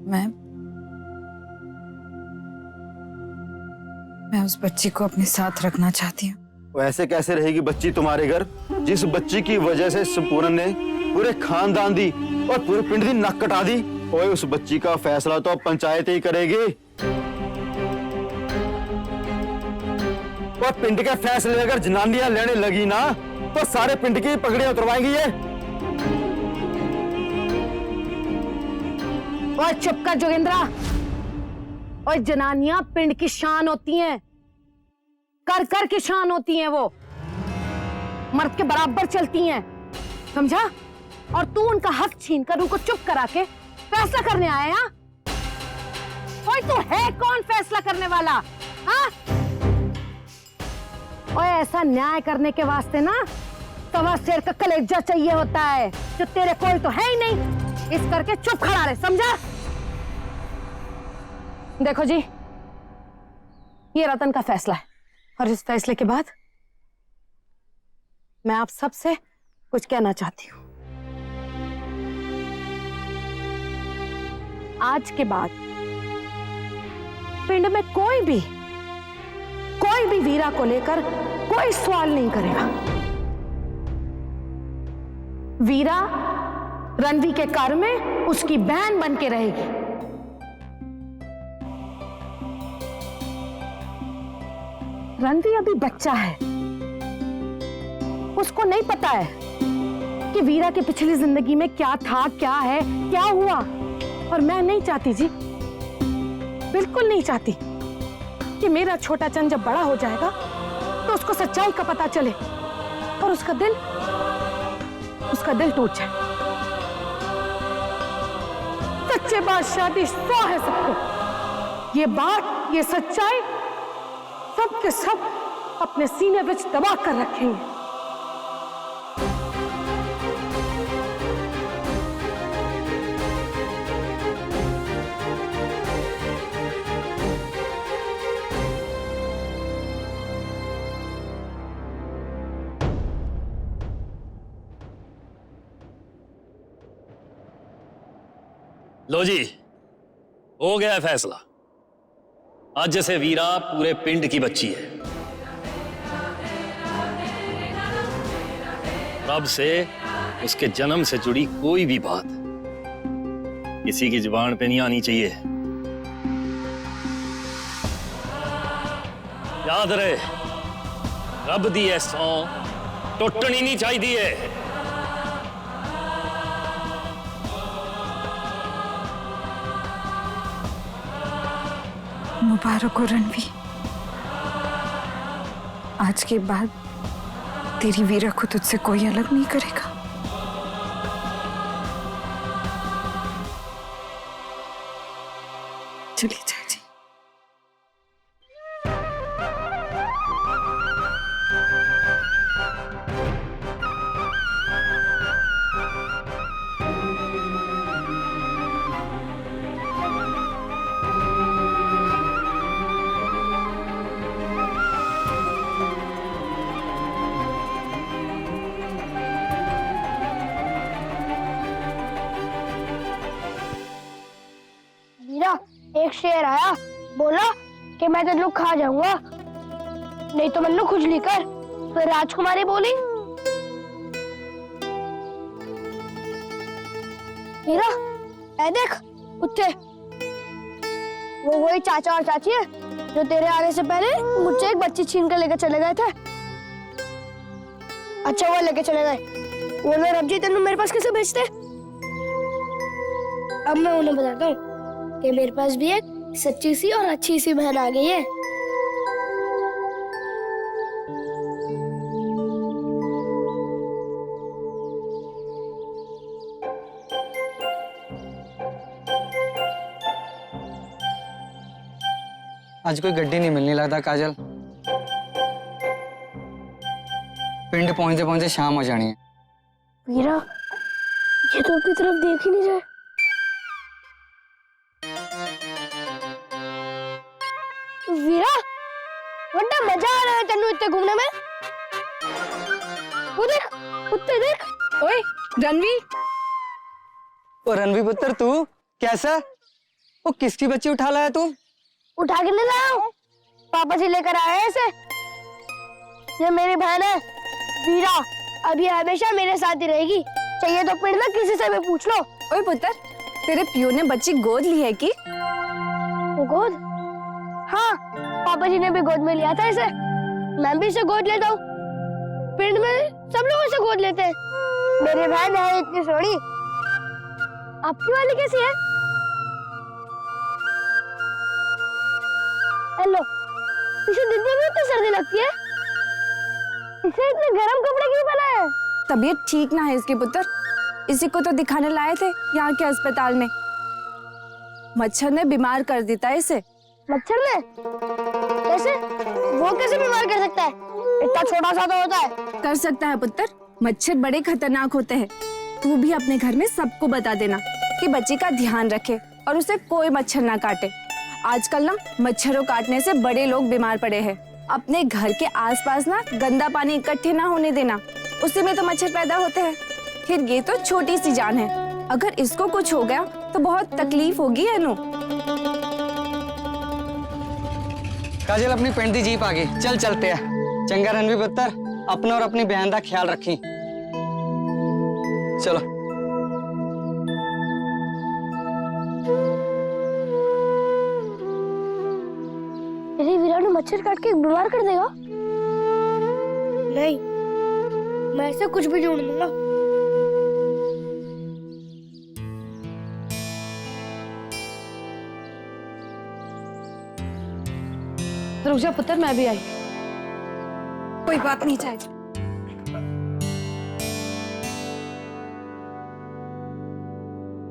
मैं उस बच्ची को अपने साथ रखना चाहती हूँ। वो ऐसे कैसे रहेगी बच्ची तुम्हारे घर, जिस बच्ची की वजह से पूरन ने पूरे खानदान दी और पूरे पिंड की नक कटा दी। ओए उस बच्ची का फैसला तो अब पंचायत ही करेगी और पिंड के फैसले अगर जनानियां लेने लगी ना तो सारे पिंड की पगड़ियां उतरवाएंगी ये। और चुप कर जोगिंद्रा। और जनानियां पिंड की शान होती हैं, कर कर की शान होती हैं, वो मर्द के बराबर चलती हैं, समझा? और तू उनका हक छीन कर उनको चुप करा के फैसला करने आया? और तू है कौन फैसला करने वाला? हाँ? और ऐसा न्याय करने के वास्ते ना तवा शेर का कलेजा चाहिए होता है, जो तेरे कोई तो है ही नहीं। इस करके चुप खड़ा रहे, समझा? देखो जी, ये रतन का फैसला है और इस फैसले के बाद मैं आप सबसे कुछ कहना चाहती हूं। आज के बाद पिंड में कोई भी वीरा को लेकर कोई सवाल नहीं करेगा। वीरा रणवी के घर में उसकी बहन बन के रहेगी। रणवी अभी बच्चा है, उसको नहीं पता है कि वीरा की पिछली जिंदगी में क्या था, क्या है, क्या हुआ। और मैं नहीं चाहती जी, बिल्कुल नहीं चाहती कि मेरा छोटा चंद जब बड़ा हो जाएगा तो उसको सच्चाई का पता चले और उसका दिल टूट जाए। सच्चे बादशाह दी सौ है सबको। ये बात, ये सच्चाई सब के सब अपने सीने विच दबा कर रखेंगे। लो जी, हो गया है फैसला। आज से वीरा पूरे पिंड की बच्ची है। अब से उसके जन्म से जुड़ी कोई भी बात किसी की जुबान पे नहीं आनी चाहिए। याद रहे, रब दी है सौ टुटनी नहीं चाहिए। मुबारक हो रणवी, आज के बाद तेरी वीरा को तुझसे कोई अलग नहीं करेगा। चलिए जाए जी। एक शेर आया, बोला कि मैं तेरे लोग खा जाऊंगा, नहीं तो मन्नू खुजली कर। तो राजकुमारी बोली, मीरा ऐ देख कुत्ते, वो वही चाचा और चाची है जो तेरे आने से पहले मुझसे एक बच्ची छीन कर लेकर चले गए थे। अच्छा वो लेके चले गए, वो लोग रब जी तेनू मेरे पास कैसे भेजते? अब मैं उन्हें बताता हूँ कि मेरे पास भी एक सच्ची सी और अच्छी सी बहन आ गई है। आज कोई गड्डी नहीं मिलने लगता काजल। पिंड पहुंचते पहुंचते शाम हो जानी है। वीरा, ये तो अपनी तरफ देख ही नहीं रहा। वीरा, बड़ा मजा आ रहा है तेनू इतने घूमने में। वो देख, कुत्ते देख। ओए रणवी, ओ रणवी पुत्र, तू कैसा? वो किसकी बच्ची उठा लाया तू? उठा के ले लाया हूँ, पापा जी लेकर आए हैं इसे। ये मेरी बहन है वीरा, अब ये हमेशा मेरे साथ ही रहेगी। चाहिए तो पिंड ना किसी से भी पूछ लो। ओए पुत्र, तेरे पियो ने बच्ची गोद ली है कि? गोद? हाँ, पापा जी ने भी गोद में लिया था इसे। मैं भी इसे गोद लेता हूँ। पिंड में सब लोग इसे गोद लेते हैं। मेरी बहन है इतनी सोनी। आपकी वाली कैसी है? हेलो, इसे दिन में इतनी सर्दी लगती है, इसे इतने गर्म कपड़े क्यों पहनाए हैं? तबीयत ठीक ना है इसकी पुत्र, इसी को तो दिखाने लाए थे यहाँ के अस्पताल में। मच्छर ने बीमार कर देता है इसे। मच्छर ने? कैसे? वो कैसे बीमार कर सकता है? इतना छोटा सा तो होता है। कर सकता है पुत्र, मच्छर बड़े खतरनाक होते हैं। तू भी अपने घर में सबको बता देना कि बच्ची का ध्यान रखे और उसे कोई मच्छर ना काटे। आजकल ना मच्छरों काटने से बड़े लोग बीमार पड़े हैं। अपने घर के आसपास ना गंदा पानी इकट्ठे ना होने देना, उसी में तो मच्छर पैदा होते हैं। फिर ये तो छोटी सी जान है, अगर इसको कुछ हो गया तो बहुत तकलीफ होगी अनु। काजल अपनी पिंड दी जीप आ गई, चल चलते हैं। चंगा रणवी पुत्र, अपना और अपनी बहन का ख्याल रखी। चलो। मेरी वीरा ने मच्छर काट के बीमार कर देगा? नहीं, मैं ऐसा कुछ भी ढूंढ लूंगा। रुक जा पुत्र, मैं भी आई। कोई बात नहीं चाहिए।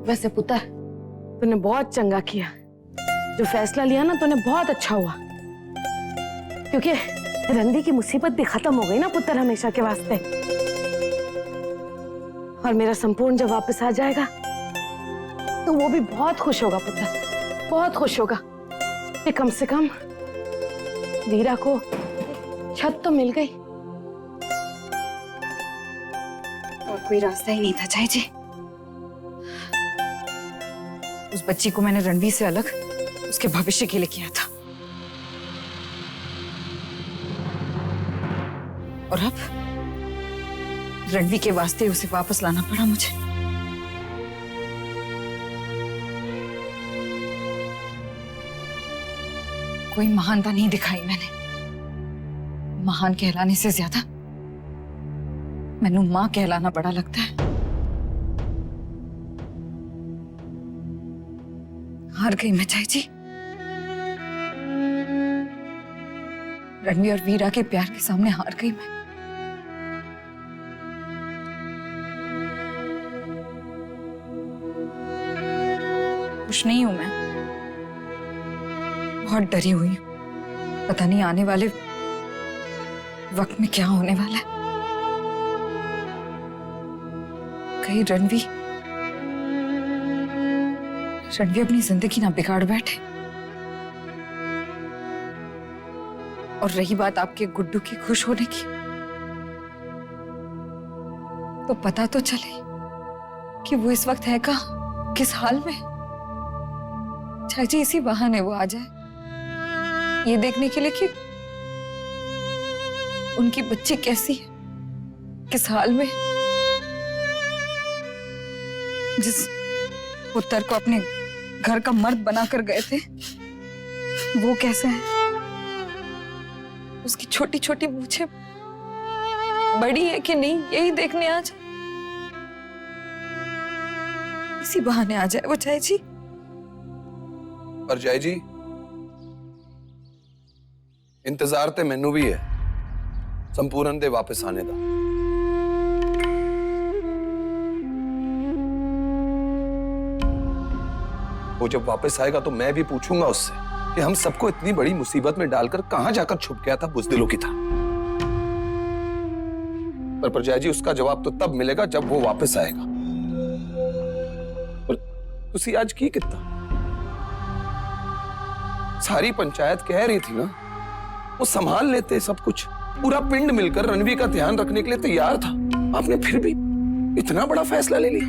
वैसे पुत्र, तूने बहुत चंगा किया। जो फैसला लिया ना तूने, बहुत अच्छा हुआ। क्योंकि रणवी की मुसीबत भी खत्म हो गई ना पुत्र, हमेशा के वास्ते। और मेरा संपूर्ण जब वापस आ जाएगा तो वो भी बहुत खुश होगा पुत्र, बहुत खुश होगा कि कम से कम वीरा को छत तो मिल गई। और कोई रास्ता ही नहीं था चाची जी। उस बच्ची को मैंने रणवीर से अलग उसके भविष्य के लिए किया था, और अब रणवीर के वास्ते उसे वापस लाना पड़ा मुझे। कोई महानता नहीं दिखाई मैंने। महान कहलाने से ज्यादा मैनू मां कहलाना बड़ा लगता है। हार गई मैं चाची जी। रणवीर और वीरा के प्यार के सामने हार गई मैं। खुश नहीं हूं मैं, बहुत डरी हुई हूं। पता नहीं आने वाले वक्त में क्या होने वाला है। कहीं रणवीर अपनी जिंदगी ना बिगाड़ बैठे। और रही बात आपके गुड्डू की खुश होने की, तो पता तो चले कि वो इस वक्त है कहाँ, किस हाल में। चाची इसी बहाने वो आ जाए, ये देखने के लिए कि उनकी बच्ची कैसी है, किस हाल में। जिस पुत्र को अपने घर का मर्द बनाकर गए थे, वो कैसा है। उसकी छोटी छोटी मूछें बड़ी है कि नहीं, यही देखने आ जाए। इसी बहाने आ जाए वो चाची जी। पर जय जी, इंतजार ते मैनू भी है संपूर्ण दे वापस आने का। वो जब वापस आएगा तो मैं भी पूछूंगा उससे कि हम सबको इतनी बड़ी मुसीबत में डालकर कहां जाकर छुप गया था बुज़दिलों की तरह। पर जय जी, उसका जवाब तो तब मिलेगा जब वो वापस आएगा। पर तुसी आज की कितना? सारी पंचायत कह रही थी ना, वो संभाल लेते सब कुछ। पूरा पिंड मिलकर रणवीर का ध्यान रखने के लिए तैयार था। आपने फिर भी इतना बड़ा फैसला ले लिया।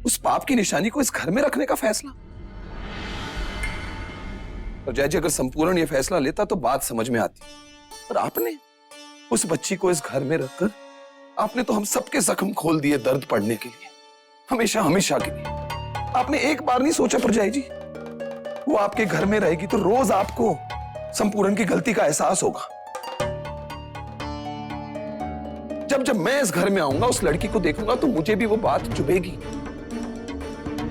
उस पाप की निशानी को इस घर में रखने का फैसला। और जय जी, अगर संपूर्ण ये फैसला लेता तो बात समझ में आती, पर आपने उस बच्ची को इस घर में रखकर आपने तो हम सबके जख्म खोल दिए दर्द पड़ने के लिए, हमेशा हमेशा के लिए। आपने एक बार नहीं सोचा पर जय जी, वो आपके घर में रहेगी तो रोज आपको संपूर्ण की गलती का एहसास होगा। जब जब मैं इस घर में आऊंगा, उस लड़की को देखूंगा, तो मुझे भी वो बात चुभेगी।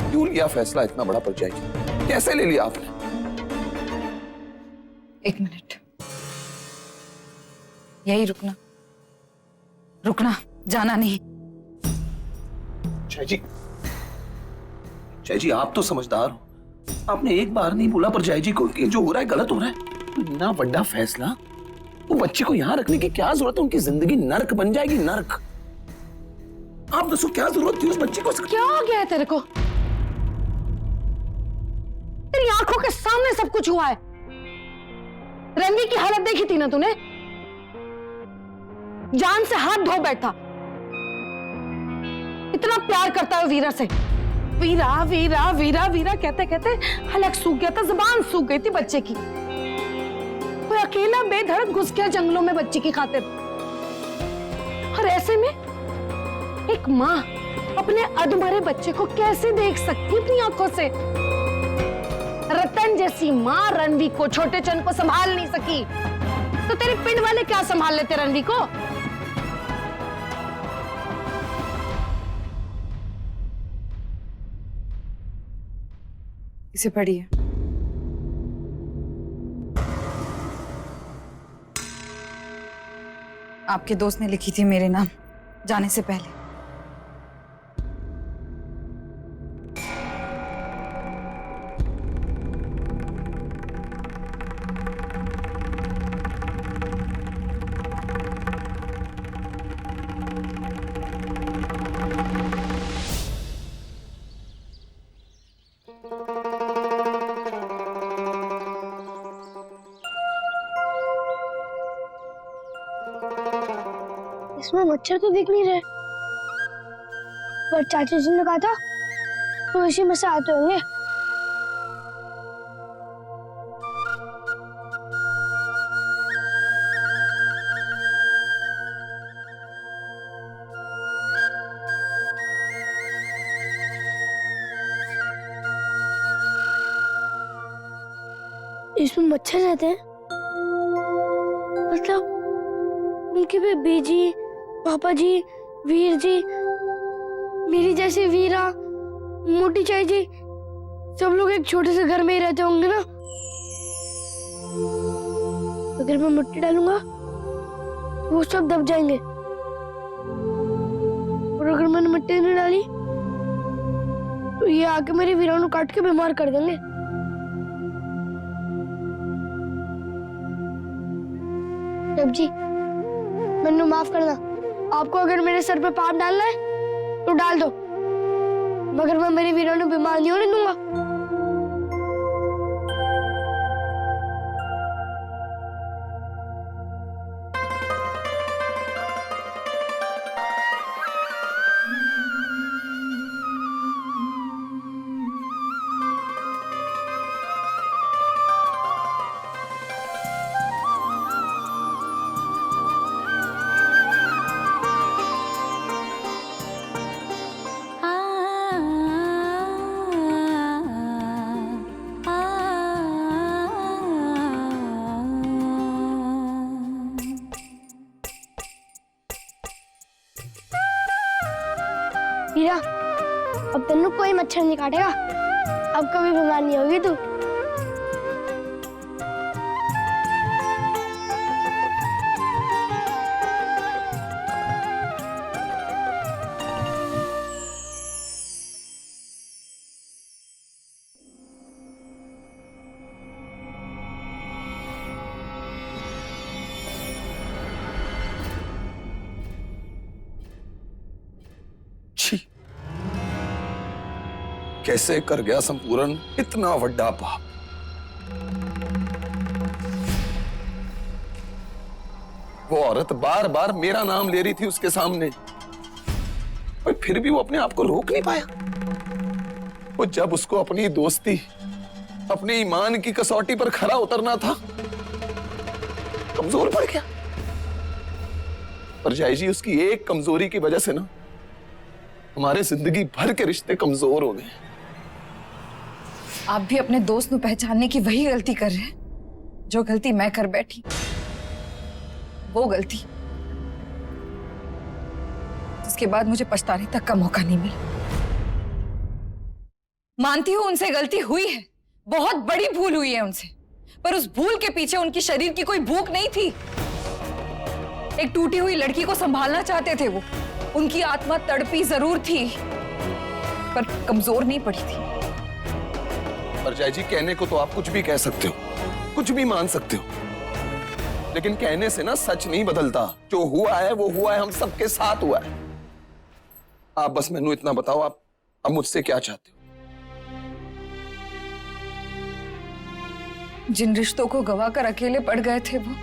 क्यों लिया फैसला इतना बड़ा पर जय जी? कैसे ले लिया आपने? एक मिनट, यही रुकना, रुकना, जाना नहीं। जय जी आप तो समझदार हो, आपने एक बार नहीं बोला पर जय जी को कि जो हो रहा है गलत हो रहा है। इतना बड़ा फैसला, वो बच्चे को यहां रखने की क्या जरूरत है? उनकी जिंदगी नर्क बन जाएगी, नर्क। आप दसो क्या जरूरत थी उस बच्चे को? क्या हो गया है तेरे को? तेरी आंखों के सामने सब कुछ हुआ है। रणवीर की हालत देखी थी ना तूने? जान से हाथ धो बैठा, इतना प्यार करता है वीरा से। वीरा वीरा वीरा वीरा कहते कहते हलक सूख गया था, जुबान सूख गई थी बच्चे की। कोई अकेला बेधड़क घुस गया जंगलों में बच्ची की खातिर। और ऐसे में एक माँ अपने अधमरे बच्चे को कैसे देख सकती अपनी आंखों से? रतन जैसी माँ रणवीर को, छोटे चंद को संभाल नहीं सकी, तो तेरे पिंड वाले क्या संभाल लेते रणवीर को? इसे पढ़िए। आपके दोस्त ने लिखी थी मेरे नाम जाने से पहले। इसमें मच्छर तो दिख नहीं रहे, पर चाचा जी ने कहा था तो इसी में से आते होंगे। इसमें मच्छर रहते हैं, मतलब उनके भी बीजी, पापा जी, वीर जी, मेरी जैसी वीरा, मोटी चाय जी, सब लोग एक छोटे से घर में ही रहते होंगे ना। अगर मैं मिट्टी डालूंगा तो वो सब दब जाएंगे, और अगर मैंने मिट्टी नहीं डाली तो ये आके मेरी वीरा को काट के बीमार कर देंगे। जब जी मैंने माफ करना, आपको अगर मेरे सर पे पाप डालना है तो डाल दो, मगर मैं मेरी वीरा को बीमार नहीं होने दूंगा। वीरा, अब तेनू कोई मच्छर नहीं काटेगा, अब कभी बीमार नहीं होगी तू। छी, कैसे कर गया संपूर्ण इतना बड़ा पाप। वो औरत बार बार मेरा नाम ले रही थी उसके सामने, पर फिर भी वो अपने आप को रोक नहीं पाया। वो जब उसको अपनी दोस्ती, अपने ईमान की कसौटी पर खरा उतरना था, कमजोर पड़ गया। परजाई जी, उसकी एक कमजोरी की वजह से ना हमारे जिंदगी भर के रिश्ते कमजोर हो गए। आप भी अपने दोस्त को पहचानने की वही गलती कर रहे हैं जो गलती मैं कर बैठी। वो गलती जिसके बाद मुझे पछताने तक का मौका नहीं मिला। मानती हूं उनसे गलती हुई है, बहुत बड़ी भूल हुई है उनसे, पर उस भूल के पीछे उनकी शरीर की कोई भूख नहीं थी। एक टूटी हुई लड़की को संभालना चाहते थे वो। उनकी आत्मा तड़पी जरूर थी, पर कमजोर नहीं पड़ी थी। परजाई जी, कहने को तो आप कुछ भी कह सकते हो, कुछ भी मान सकते हो, लेकिन कहने से ना सच नहीं बदलता। जो हुआ है वो हुआ है, हम सबके साथ हुआ है। आप बस मैनू इतना बताओ, आप अब मुझसे क्या चाहते हो? जिन रिश्तों को गवाकर अकेले पड़ गए थे वो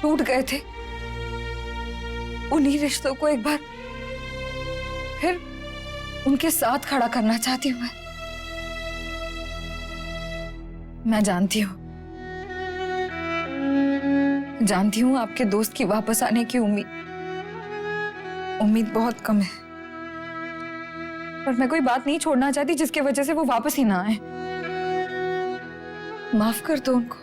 टूट गए थे, उन्हीं रिश्तों को एक बार फिर उनके साथ खड़ा करना चाहती हूं मैं जानती हूं आपके दोस्त की वापस आने की उम्मीद बहुत कम है, पर मैं कोई बात नहीं छोड़ना चाहती जिसकी वजह से वो वापस ही ना आए। माफ कर दो उनको।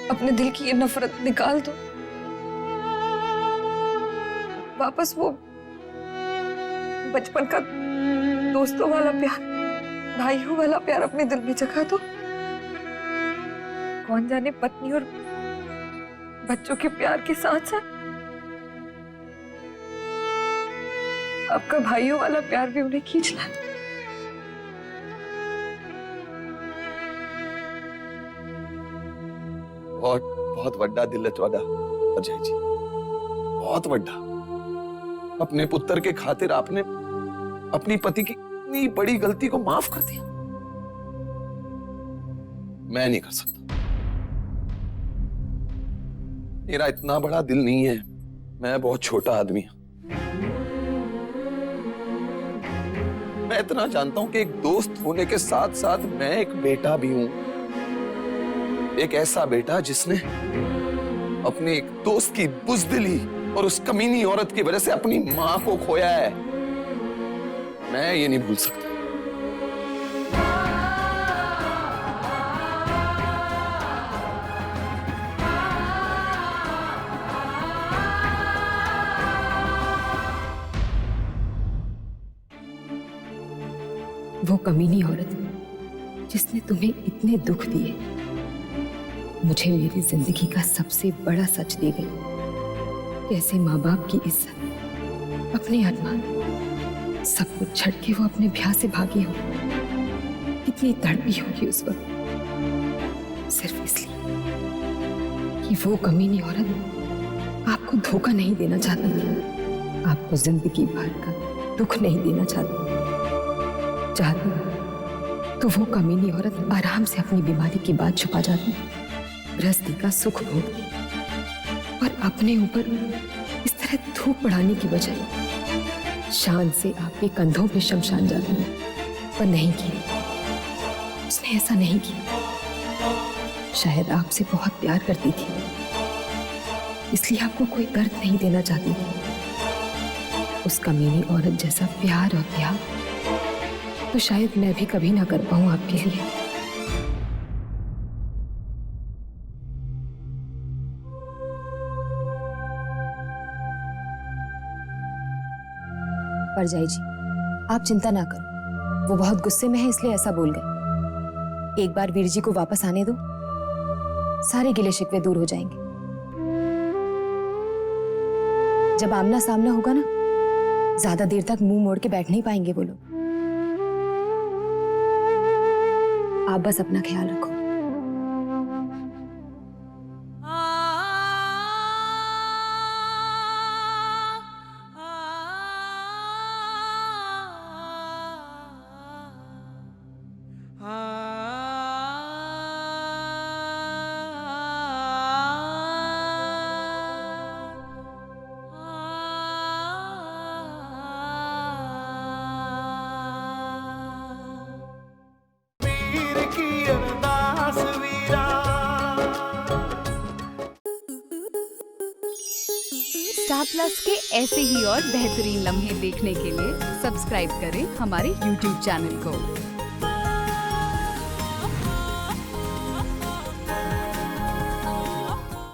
अपने दिल की ये नफरत निकाल दो। वापस वो बचपन का दोस्तों वाला प्यार, भाइयों वाला प्यार अपने दिल में जगा दो। कौन जाने पत्नी और बच्चों के प्यार के साथ साथ आपका भाइयों वाला प्यार भी उन्हें खींच लाए। बहुत बहुत वड्डा दिल है तुहाडा अजय जी, बहुत वड्डा। अपने पुत्र के खातिर आपने अपनी पति की इतनी बड़ी गलती को माफ कर दिया। मैं नहीं कर सकता, मेरा इतना बड़ा दिल नहीं है, मैं बहुत छोटा आदमी हूं। मैं इतना जानता हूं कि एक दोस्त होने के साथ साथ मैं एक बेटा भी हूं, एक ऐसा बेटा जिसने अपने एक दोस्त की बुज़दिली और उस कमीनी औरत की वजह से अपनी मां को खोया है। मैं ये नहीं भूल सकता। वो कमीनी औरत जिसने तुम्हें इतने दुख दिए मुझे मेरी जिंदगी का सबसे बड़ा सच दे गई। कैसे माँ बाप की इज्जत, अपने अरमान, सब कुछ छड़ के वो अपने ब्याह से भागी हो। कितनी तड़पी होगी उस वक्त, सिर्फ इसलिए कि वो कमीनी औरत आपको धोखा नहीं देना चाहती थी, आपको जिंदगी भर का दुख नहीं देना चाहती तो वो कमीनी औरत आराम से अपनी बीमारी की बात छुपा जाती, गृहस्थी का सुख भोगती, और अपने ऊपर इस तरह धूप बढ़ाने की बजाय शान से आपके कंधों पे शमशान जाती। पर नहीं किया, उसने ऐसा नहीं किया। शायद आपसे बहुत प्यार करती थी, इसलिए आपको कोई दर्द नहीं देना चाहती थी। उस कमीनी औरत जैसा प्यार और त्याग तो शायद मैं भी कभी ना कर पाऊं आपके लिए। परजाई जी, आप चिंता ना करो, वो बहुत गुस्से में है इसलिए ऐसा बोल गए। एक बार वीर जी को वापस आने दो, सारे गिले शिकवे दूर हो जाएंगे। जब आमना सामना होगा ना, ज्यादा देर तक मुंह मोड़ के बैठ नहीं पाएंगे वो लोग। आप बस अपना ख्याल रखो। अरदास वीरा। स्टार प्लस के ऐसे ही और बेहतरीन लम्हे देखने के लिए सब्सक्राइब करें हमारे YouTube चैनल को।